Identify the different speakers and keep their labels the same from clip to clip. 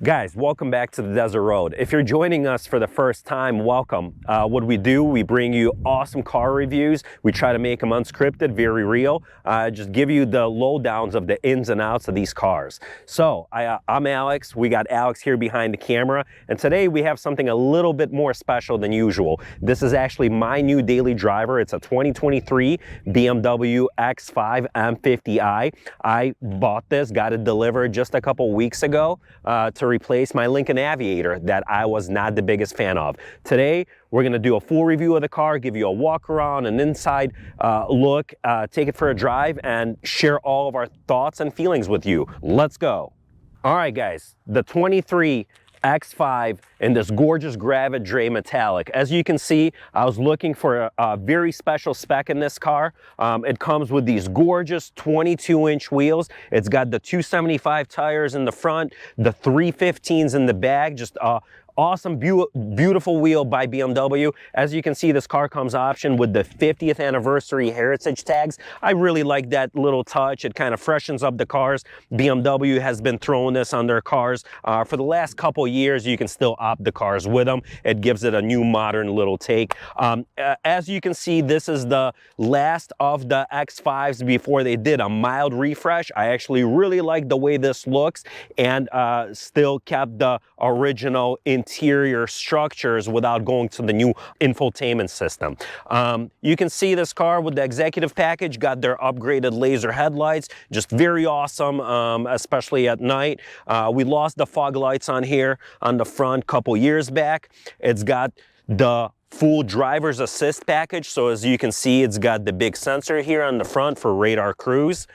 Speaker 1: Guys, welcome back to the Desert Road. If you're joining us for the first time, welcome. What we do, we bring you awesome car reviews. We try to make them unscripted, very real. Just give you the lowdowns of the ins and outs of these cars. So, I'm Alex. We got Alex here behind the camera. And today we have something a little bit more special than usual. This is actually my new daily driver. It's a 2023 BMW X5 M50i. I bought this, got it delivered just a couple weeks ago to replace my Lincoln Aviator that I was not the biggest fan of. Today, we're gonna do a full review of the car, give you a walk around, an inside look, take it for a drive, and share all of our thoughts and feelings with you. Let's go. All right, guys, the 23 X5 in this gorgeous Gravid Dre metallic. As you can see, I was looking for a very special spec in this car. It comes with these gorgeous 22-inch wheels. It's got the 275 tires in the front, the 315s in the back, just awesome, beautiful wheel by BMW. As you can see, this car comes optioned with the 50th anniversary heritage tags. I really like that little touch. It kind of freshens up the cars. BMW has been throwing this on their cars for the last couple years. You can still opt the cars with them. It gives it a new modern little take. As you can see, this is the last of the X5s before they did a mild refresh. I actually really like the way this looks and still kept the original interior structures without going to the new infotainment system. You can see this car with the executive package, got their upgraded laser headlights, just very awesome, especially at night. We lost the fog lights on here on the front a couple years back. It's got the full driver's assist package, so as you can see, it's got the big sensor here on the front for radar cruise.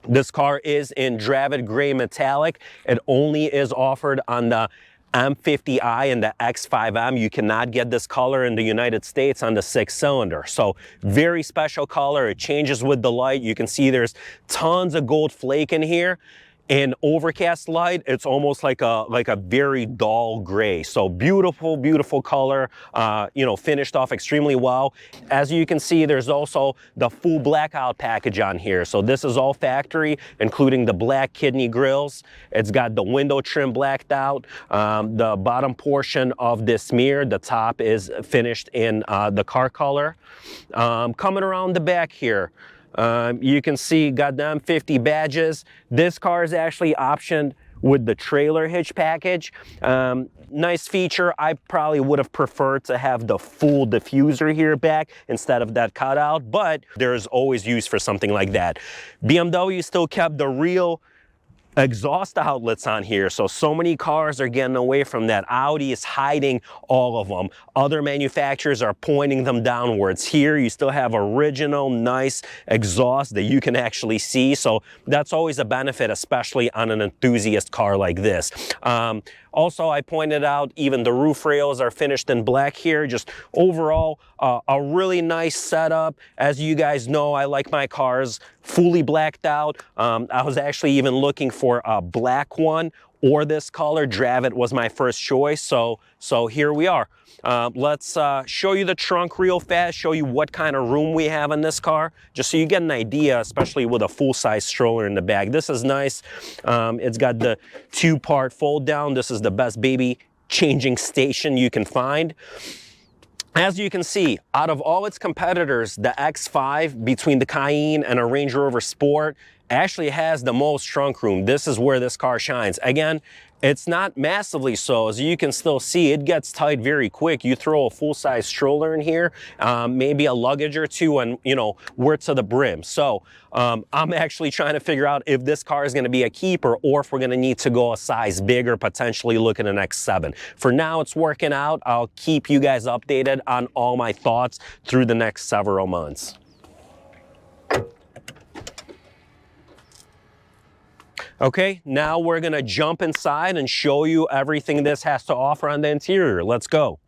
Speaker 1: This car is in Gravid Gray Metallic. It only is offered on the M50i and the X5M. You cannot get this color in the United States on the 6-cylinder. So very special color. It changes with the light. You can see there's tons of gold flake in here. In overcast light, it's almost like a very dull gray. So beautiful, beautiful color, finished off extremely well. As you can see, there's also the full blackout package on here. So this is all factory, including the black kidney grills. It's got the window trim blacked out. The bottom portion of this mirror, the top is finished in the car color. Coming around the back here, you can see got the M50 badges. This car is actually optioned with the trailer hitch package. Nice feature. I probably would have preferred to have the full diffuser here back instead of that cutout, but there's always use for something like that. BMW still kept the real exhaust outlets on here, so many cars are getting away from that. Audi is hiding all of them. Other manufacturers are pointing them downwards. Here you still have original nice exhaust that you can actually see, so that's always a benefit, especially on an enthusiast car like this. Also, I pointed out even the roof rails are finished in black here. Just overall, a really nice setup. As you guys know, I like my cars fully blacked out. I was actually even looking for a black one or this color. Gravid was my first choice, so here we are. Let's show you the trunk real fast, show you what kind of room we have in this car, just so you get an idea, especially with a full-size stroller in the back. This is nice. It's got the two-part fold down. This is the best baby changing station you can find. As you can see, out of all its competitors, the X5, between the Cayenne and a Range Rover Sport, actually has the most trunk room. This is where this car shines. Again, it's not massively so. As you can still see, it gets tight very quick. You throw a full-size stroller in here, maybe a luggage or two, and we're to the brim. So I'm actually trying to figure out if this car is going to be a keeper or if we're going to need to go a size bigger, potentially look at an X7. For now, it's working out. I'll keep you guys updated on all my thoughts through the next several months. Okay, now we're gonna jump inside and show you everything this has to offer on the interior. Let's go.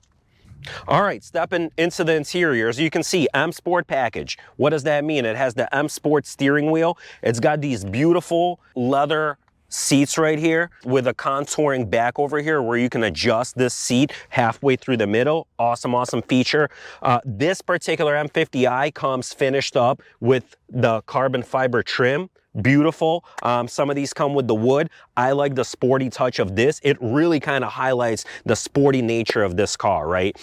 Speaker 1: All right, stepping into the interior, as you can see, M Sport package. What does that mean? It has the M Sport steering wheel. It's got these beautiful leather seats right here with a contouring back over here where you can adjust this seat halfway through the middle. Awesome, awesome feature. This particular M50i comes finished up with the carbon fiber trim. beautiful. Some of these come with the wood. I like the sporty touch of this. It really kind of highlights the sporty nature of this car, right?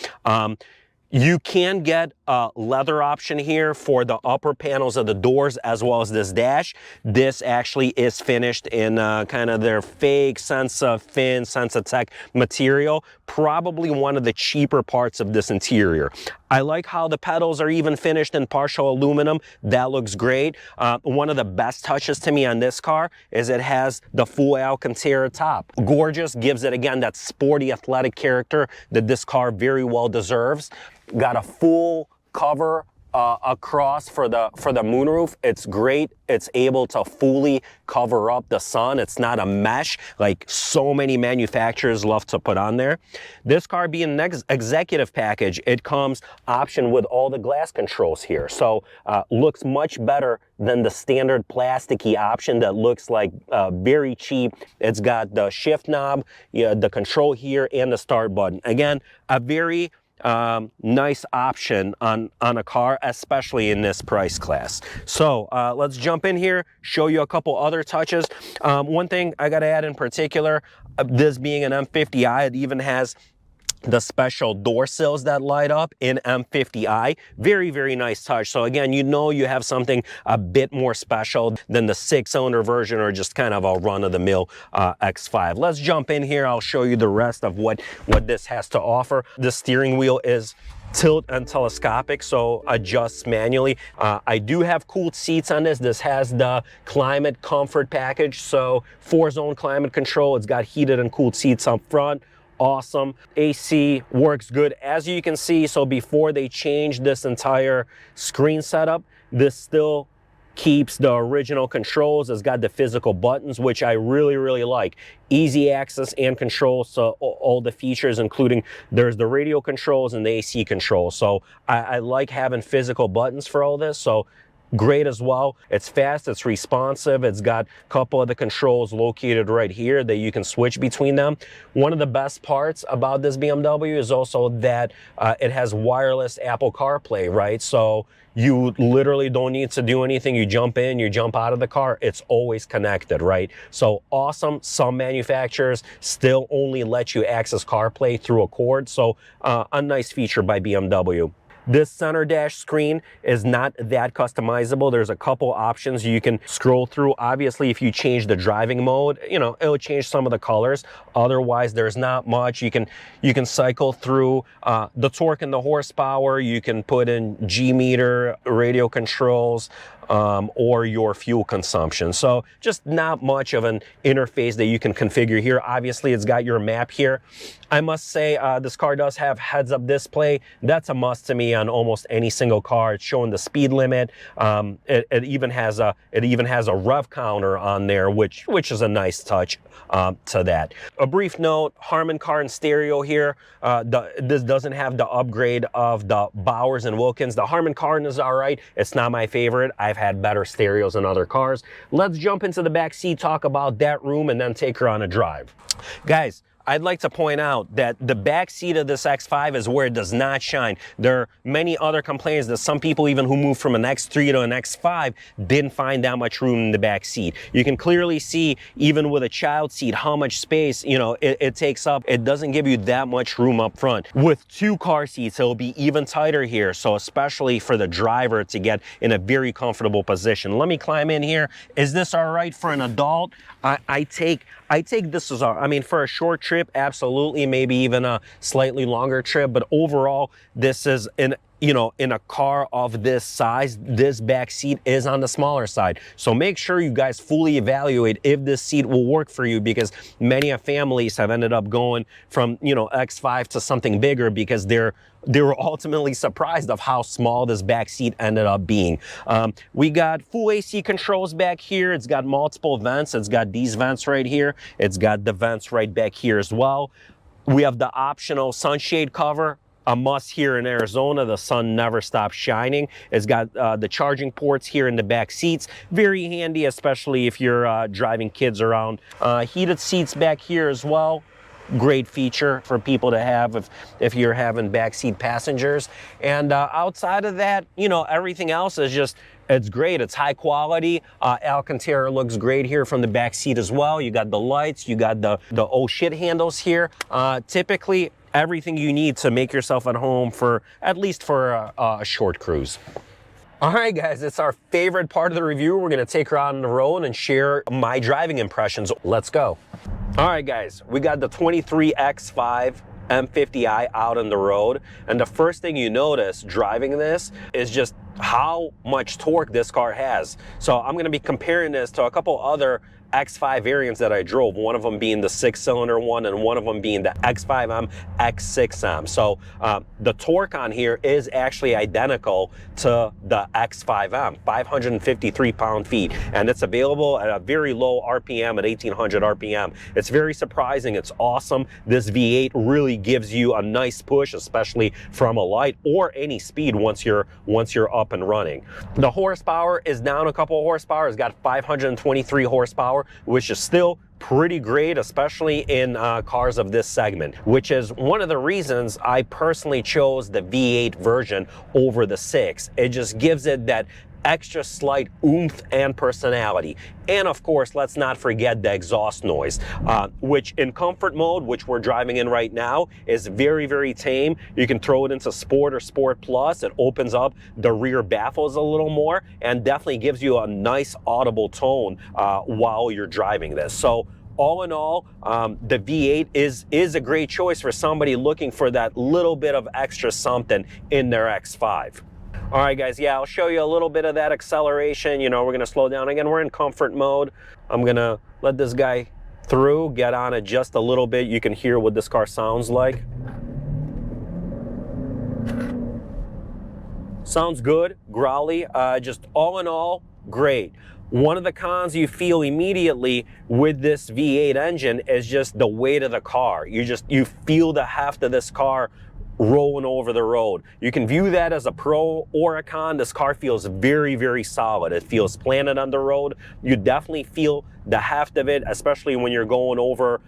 Speaker 1: You can get a leather option here for the upper panels of the doors as well as this dash. This actually is finished in kind of their fake Sensa Fin, Sensa Tech material. Probably one of the cheaper parts of this interior. I like how the pedals are even finished in partial aluminum. That looks great. One of the best touches to me on this car is it has the full Alcantara top. Gorgeous, gives it again that sporty athletic character that this car very well deserves. Got a full cover across for the moonroof. It's great. It's able to fully cover up the sun. It's not a mesh like so many manufacturers love to put on there. This car being an executive package, it comes option with all the glass controls here. So looks much better than the standard plasticky option that looks like very cheap. It's got the shift knob, the control here, and the start button. Again, a very nice option on a car, especially in this price class. So let's jump in here, show you a couple other touches. One thing I got to add in particular, this being an M50i, it even has the special door sills that light up in M50i. Very, very nice touch. So again, you know you have something a bit more special than the 6-cylinder version or just kind of a run-of-the-mill X5. Let's jump in here. I'll show you the rest of what this has to offer. The steering wheel is tilt and telescopic, so adjusts manually. I do have cooled seats on this. This has the climate comfort package, so 4-zone climate control. It's got heated and cooled seats up front. Awesome. AC works good, as you can see. So before they changed this entire screen setup, this still keeps the original controls. It's got the physical buttons, which I really, really like. Easy access and control, so all the features, including there's the radio controls and the AC controls. So I like having physical buttons for all this. So great as well. It's fast, it's responsive. It's got a couple of the controls located right here that you can switch between them. One of the best parts about this BMW is also that it has wireless Apple CarPlay, right? So you literally don't need to do anything. You jump in, you jump out of the car, it's always connected, right? So awesome. Some manufacturers still only let you access CarPlay through a cord. So a nice feature by BMW. This center dash screen is not that customizable. There's a couple options you can scroll through. Obviously, if you change the driving mode, you know, it'll change some of the colors. Otherwise, there's not much. You can cycle through the torque and the horsepower. You can put in G meter, radio controls, or your fuel consumption. So just not much of an interface that you can configure here. Obviously, it's got your map here. I must say this car does have heads-up display. That's a must to me on almost any single car. It's showing the speed limit. It even has a rev counter on there, which is a nice touch to that. A brief note: Harman Kardon stereo here. This doesn't have the upgrade of the Bowers and Wilkins. The Harman Kardon is all right. It's not my favorite. I've had better stereos in other cars. Let's jump into the back seat, talk about that room, and then take her on a drive. Guys, I'd like to point out that the back seat of this X5 is where it does not shine. There are many other complaints that some people, even who moved from an X3 to an X5, didn't find that much room in the back seat. You can clearly see, even with a child seat, how much space, you know, it takes up. It doesn't give you that much room up front. With 2 car seats, it'll be even tighter here. So especially for the driver to get in a very comfortable position. Let me climb in here. Is this all right for an adult? I take this as I mean, for a short trip, absolutely, maybe even a slightly longer trip, but overall, this is in a car of this size, this back seat is on the smaller side. So make sure you guys fully evaluate if this seat will work for you, because many families have ended up going from, X5 to something bigger because they were ultimately surprised of how small this back seat ended up being. We got full AC controls back here. It's got multiple vents. It's got these vents right here. It's got the vents right back here as well. We have the optional sunshade cover. A must here in Arizona. The sun never stops shining. It's got the charging ports here in the back seats. Very handy, especially if you're driving kids around. Heated seats back here as well. Great feature for people to have if you're having backseat passengers. And outside of that, everything else is just It's great. It's high quality. Alcantara looks great here from the back seat as well. You got the lights. You got the oh shit handles here. Typically, everything you need to make yourself at home for at least for a short cruise. All right, guys, it's our favorite part of the review. We're gonna take her out on the road and share my driving impressions. Let's go. All right, guys, we got the 23 X5 M50i out on the road. And the first thing you notice driving this is just how much torque this car has. So I'm gonna be comparing this to a couple other X5 variants that I drove, one of them being the 6-cylinder one and one of them being the X5M X6M. So the torque on here is actually identical to the X5M, 553 pound-feet, and it's available at a very low RPM at 1800 RPM. It's very surprising. It's awesome. This V8 really gives you a nice push, especially from a light or any speed once you're up and running. The horsepower is down a couple of horsepower. It's got 523 horsepower, which is still pretty great, especially in cars of this segment, which is one of the reasons I personally chose the V8 version over the 6. It just gives it that extra slight oomph and personality. And of course, let's not forget the exhaust noise, which in comfort mode, which we're driving in right now, is very, very tame. You can throw it into Sport or Sport Plus. It opens up the rear baffles a little more and definitely gives you a nice audible tone while you're driving this. So all in all, the V8 is a great choice for somebody looking for that little bit of extra something in their X5. All right, guys, yeah, I'll show you a little bit of that acceleration. You know, we're gonna slow down again. We're in comfort mode. I'm gonna let this guy through, get on it just a little bit. You can hear what this car sounds like. Sounds good, growly, just all in all, great. One of the cons you feel immediately with this V8 engine is just the weight of the car. You feel the heft of this car rolling over the road. You can view that as a pro or a con. This car feels very, very solid. It feels planted on the road. You definitely feel the heft of it, especially when you're going over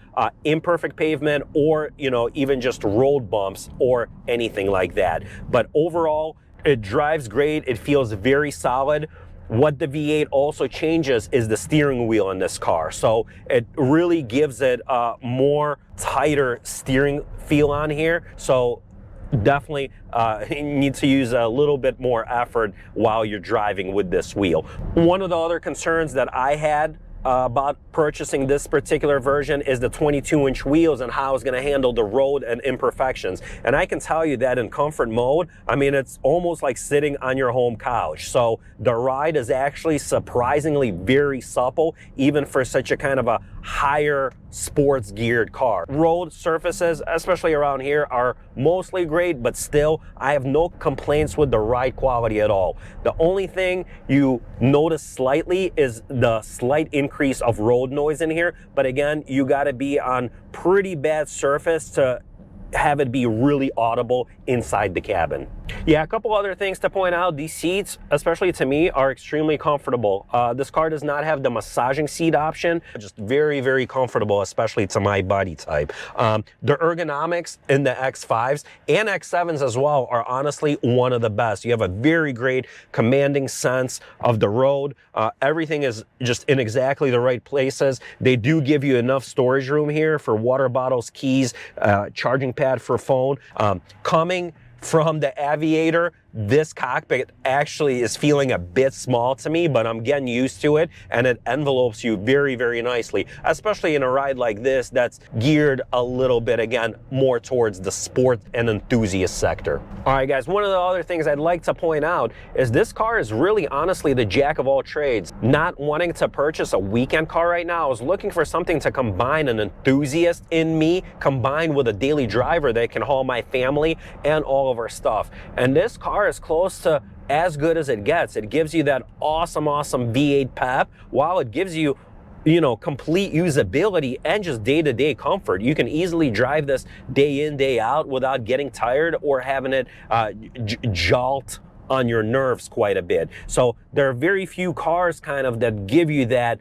Speaker 1: imperfect pavement or, you know, even just road bumps or anything like that. But overall, it drives great. It feels very solid. What the V8 also changes is the steering wheel in this car. So it really gives it a more tighter steering feel on here. So definitely you need to use a little bit more effort while you're driving with this wheel. One of the other concerns that I had about purchasing this particular version is the 22-inch wheels and how it's going to handle the road and imperfections. And I can tell you that in comfort mode, I mean, it's almost like sitting on your home couch. So the ride is actually surprisingly very supple, even for such a kind of a higher sports geared car. Road surfaces, especially around here, are mostly great, but still, I have no complaints with the ride quality at all. The only thing you notice slightly is the slight increase of road noise in here, but again, you gotta be on pretty bad surface to have it be really audible inside the cabin. Yeah, a couple other things to point out. These seats, especially to me, are extremely comfortable. This car does not have the massaging seat option, just very, very comfortable, especially to my body type. The ergonomics in the X5s and X7s as well are honestly one of the best. You have a very great commanding sense of the road. Everything is just in exactly the right places. They do give you enough storage room here for water bottles, keys, charging pad for phone. Coming from the Aviator, this cockpit actually is feeling a bit small to me, but I'm getting used to it, and it envelopes you very, very nicely, especially in a ride like this that's geared a little bit, again, more towards the sport and enthusiast sector. All right, guys, one of the other things I'd like to point out is this car is really honestly the jack of all trades. Not wanting to purchase a weekend car right now, I was looking for something to combine an enthusiast in me, combined with a daily driver that can haul my family and all of our stuff. And this car is close to as good as it gets. It gives you that awesome V8 pep, while it gives you, you know, complete usability and just day-to-day comfort. You can easily drive this day in, day out without getting tired or having it jolt on your nerves quite a bit. So there are very few cars kind of that give you that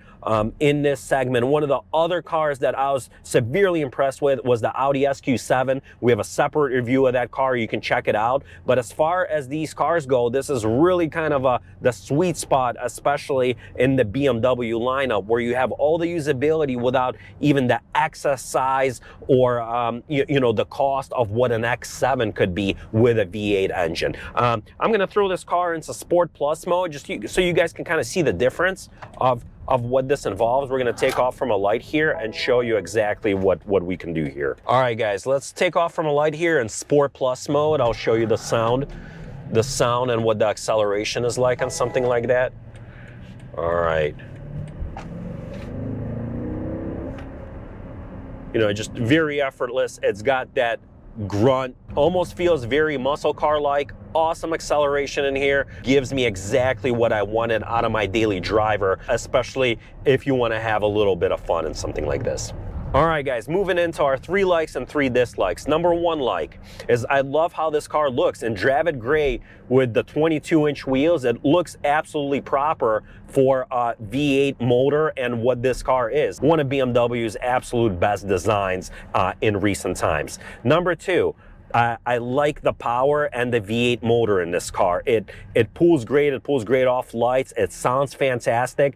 Speaker 1: in this segment. One of the other cars that I was severely impressed with was the Audi SQ7. We have a separate review of that car. You can check it out. But as far as these cars go, this is really kind of the sweet spot, especially in the BMW lineup, where you have all the usability without even the excess size or you know, the cost of what an X7 could be with a V8 engine. I'm going to throw this car into Sport Plus mode just so you guys can kind of see the difference of what this involves. We're going to take off from a light here and show you exactly what we can do here. All right, guys, let's take off from a light here in Sport Plus mode. I'll show you the sound and what the acceleration is like on something like that. All right. You know, just very effortless. It's got that grunt, almost feels very muscle car like. Awesome acceleration in here, gives me exactly what I wanted out of my daily driver, especially if you want to have a little bit of fun in something like this. All right, guys, moving into our 3 likes and 3 dislikes. Number 1 like is I love how this car looks in Dravid Gray with the 22-inch wheels. It looks absolutely proper for a V8 motor and what this car is. One of BMW's absolute best designs in recent times. Number 2, I like the power and the V8 motor in this car. It pulls great. It pulls great off lights. It sounds fantastic.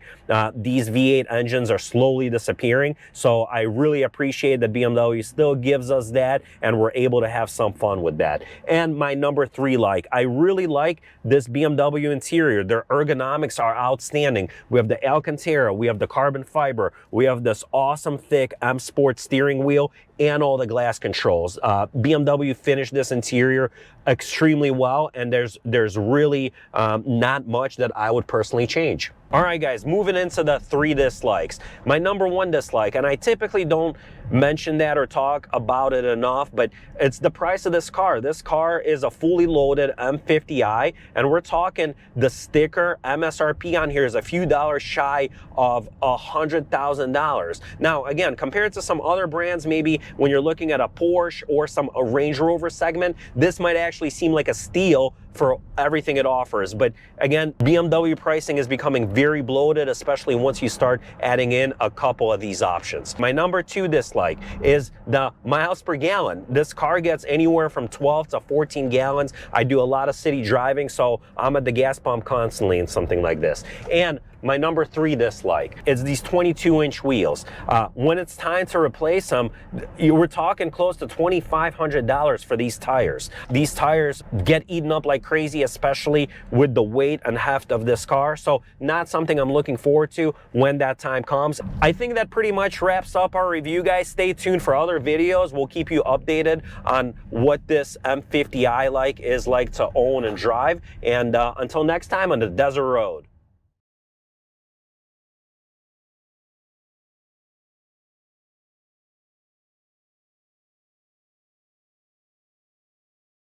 Speaker 1: These V8 engines are slowly disappearing, so I really appreciate that BMW still gives us that, and we're able to have some fun with that. And my number 3 like, I really like this BMW interior. Their ergonomics are outstanding. We have the Alcantara, we have the carbon fiber, we have this awesome thick M Sport steering wheel, and all the glass controls. BMW finished this interior extremely well, and there's really not much that I would personally change. All right, guys, moving into the 3 dislikes. My number 1 dislike, and I typically don't mention that or talk about it enough, but it's the price of this car. This car is a fully loaded M50i, and we're talking the sticker MSRP on here is a few dollars shy of $100,000. Now, again, compared to some other brands, maybe when you're looking at a Porsche or a Range Rover segment, this might actually seem like a steal for everything it offers. But again, BMW pricing is becoming very bloated, especially once you start adding in a couple of these options. My number 2 dislike is the miles per gallon. This car gets anywhere from 12 to 14 gallons. I do a lot of city driving, so I'm at the gas pump constantly in something like this. And my number 3 dislike is these 22-inch wheels. When it's time to replace them, we're talking close to $2,500 for these tires. These tires get eaten up like crazy, especially with the weight and heft of this car. So not something I'm looking forward to when that time comes. I think that pretty much wraps up our review, guys. Stay tuned for other videos. We'll keep you updated on what this M50i is like to own and drive. And until next time on the desert road.